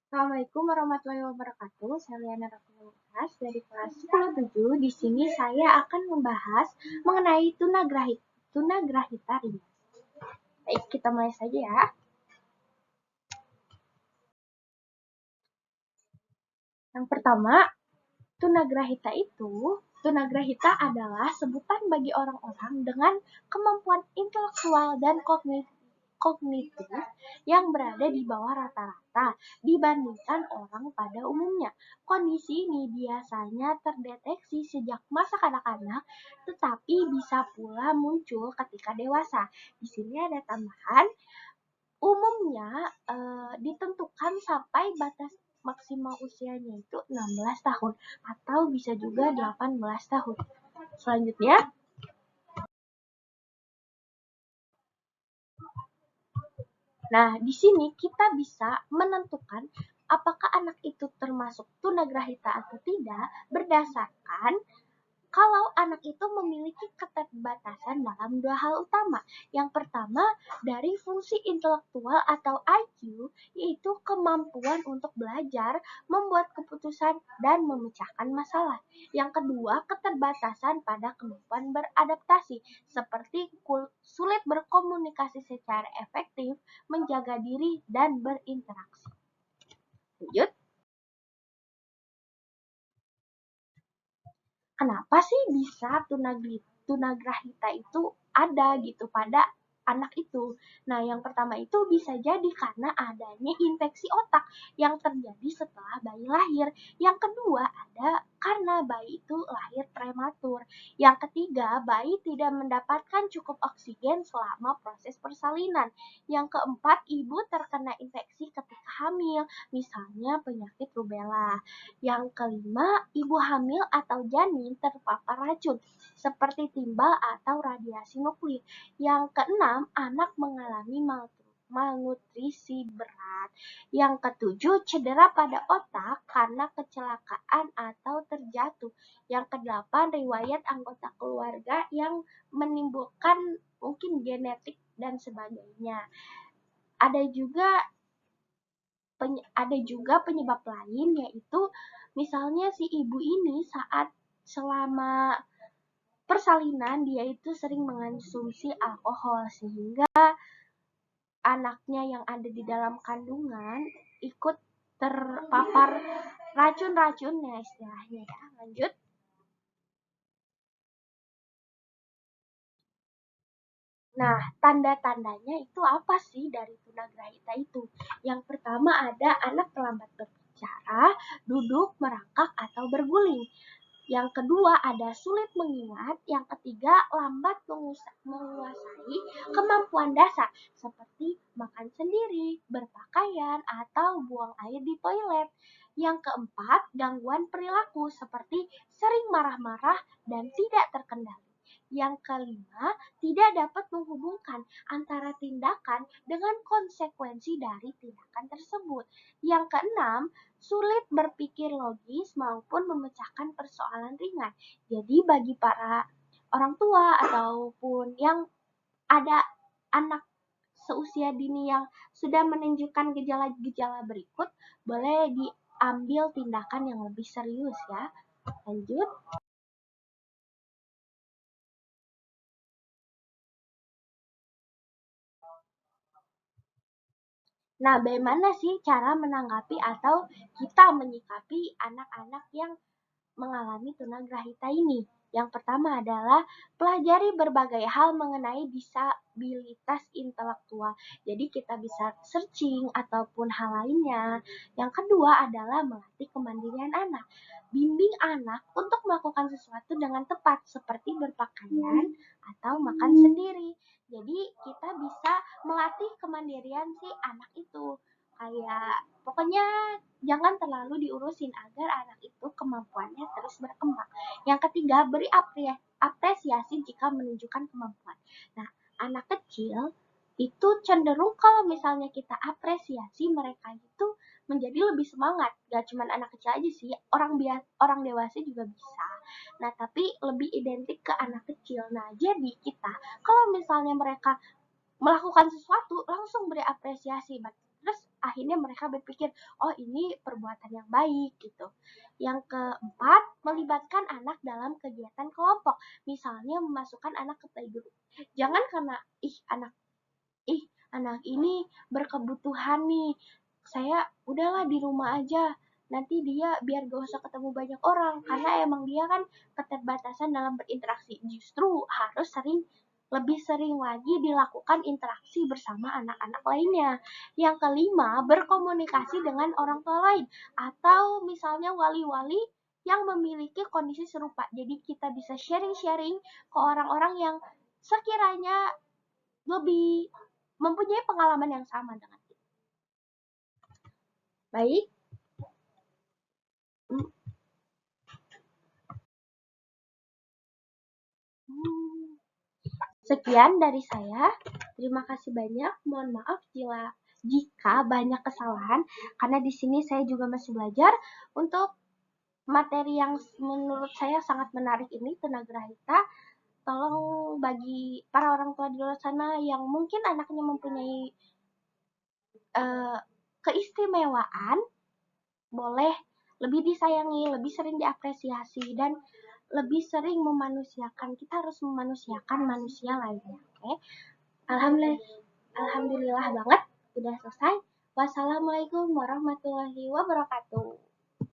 Assalamualaikum warahmatullahi wabarakatuh. Saya Liana Rakulas dari kelas 10-7. Di sini saya akan membahas mengenai tunagrahita ringan. Baik, kita mulai saja ya. Yang pertama, tunagrahita adalah sebutan bagi orang-orang dengan kemampuan intelektual dan kognitif yang berada di bawah rata-rata dibandingkan orang pada umumnya. Kondisi ini biasanya terdeteksi sejak masa kanak-kanak, tetapi bisa pula muncul ketika dewasa. Di sini ada tambahan, umumnya ditentukan sampai batas maksimal usianya itu 16 tahun atau bisa juga 18 tahun. Selanjutnya, nah, di sini kita bisa menentukan apakah anak itu termasuk tunagrahita atau tidak berdasarkan kalau anak itu memiliki keterbatasan dalam dua hal utama. Yang pertama, dari fungsi intelektual atau IQ, yaitu kemampuan untuk belajar, membuat keputusan, dan memecahkan masalah. Yang kedua, keterbatasan pada kemampuan beradaptasi, seperti sulit berkomunikasi secara efektif, menjaga diri, dan berinteraksi. Lanjut. Kenapa sih bisa tunagrahita itu ada gitu pada anak itu? Nah, yang pertama itu bisa jadi karena adanya infeksi otak yang terjadi setelah bayi lahir. Yang kedua ada karena bayi itu lahir prematur. Yang ketiga, bayi tidak mendapatkan cukup oksigen selama proses persalinan. Yang keempat, ibu terkena infeksi ketika hamil, misalnya penyakit rubella. Yang kelima, ibu hamil atau janin terpapar racun seperti timbal atau radiasi nuklir. Yang keenam, anak mengalami malnutrisi berat. Yang ketujuh, cedera pada otak karena kecelakaan atau terjatuh. Yang kedelapan, riwayat anggota keluarga yang menimbulkan mungkin genetik dan sebagainya. Ada juga penyebab lain, yaitu misalnya si ibu ini selama persalinan dia itu sering mengonsumsi alkohol sehingga anaknya yang ada di dalam kandungan ikut terpapar racun-racunnya istilahnya ya. Lanjut. Nah, tanda-tandanya itu apa sih dari tunagrahita itu? Yang pertama ada anak terlambat berbicara, duduk, merangkak, atau berguling. Yang kedua ada sulit mengingat. Yang ketiga lambat menguasai kemampuan dasar seperti makan sendiri, berpakaian, atau buang air di toilet. Yang keempat, gangguan perilaku seperti sering marah-marah dan tidak terkendali. Yang kelima, tidak dapat menghubungkan antara tindakan dengan konsekuensi dari tindakan tersebut. Yang keenam, sulit berpikir logis maupun memecahkan persoalan ringan. Jadi bagi para orang tua ataupun yang ada anak seusia dini yang sudah menunjukkan gejala-gejala berikut, boleh diambil tindakan yang lebih serius ya. Lanjut. Nah, bagaimana sih cara menanggapi atau kita menyikapi anak-anak yang mengalami tunagrahita ini? Yang pertama adalah pelajari berbagai hal mengenai disabilitas intelektual. Jadi kita bisa searching ataupun hal lainnya. Yang kedua adalah melatih kemandirian anak. Bimbing anak untuk melakukan sesuatu dengan tepat seperti berpakaian atau makan sendiri. Jadi kita bisa melatih kemandirian si anak itu. Kayak pokoknya jangan terlalu diurusin agar anak itu kemampuannya terus berkembang. Yang ketiga, beri apresiasi jika menunjukkan kemampuan. Nah, anak kecil itu cenderung kalau misalnya kita apresiasi mereka itu menjadi lebih semangat. Gak cuma anak kecil aja sih, orang dewasa juga bisa. Nah, tapi lebih identik ke anak kecil. Nah, jadi kita kalau misalnya mereka melakukan sesuatu langsung beri apresiasi. Terus akhirnya mereka berpikir, oh ini perbuatan yang baik gitu. Yang keempat, melibatkan anak dalam kegiatan kelompok. Misalnya memasukkan anak ke playgroup. Jangan karena ih anak ini berkebutuhan nih, saya udahlah di rumah aja. Nanti dia biar gak usah ketemu banyak orang karena emang dia kan keterbatasan dalam berinteraksi. Justru harus lebih sering lagi dilakukan interaksi bersama anak-anak lainnya. Yang kelima, berkomunikasi dengan orang tua lain atau misalnya wali-wali yang memiliki kondisi serupa. Jadi kita bisa sharing-sharing ke orang-orang yang sekiranya lebih mempunyai pengalaman yang sama dengan kita. Baik. Sekian dari saya. Terima kasih banyak. Mohon maaf jika banyak kesalahan karena di sini saya juga masih belajar untuk materi yang menurut saya sangat menarik ini, tunagrahita. Tolong bagi para orang tua di luar sana yang mungkin anaknya mempunyai keistimewaan, boleh lebih disayangi, lebih sering diapresiasi, dan lebih sering memanusiakan. Kita harus memanusiakan manusia lainnya. Oke? Alhamdulillah banget udah selesai. Wassalamualaikum warahmatullahi wabarakatuh.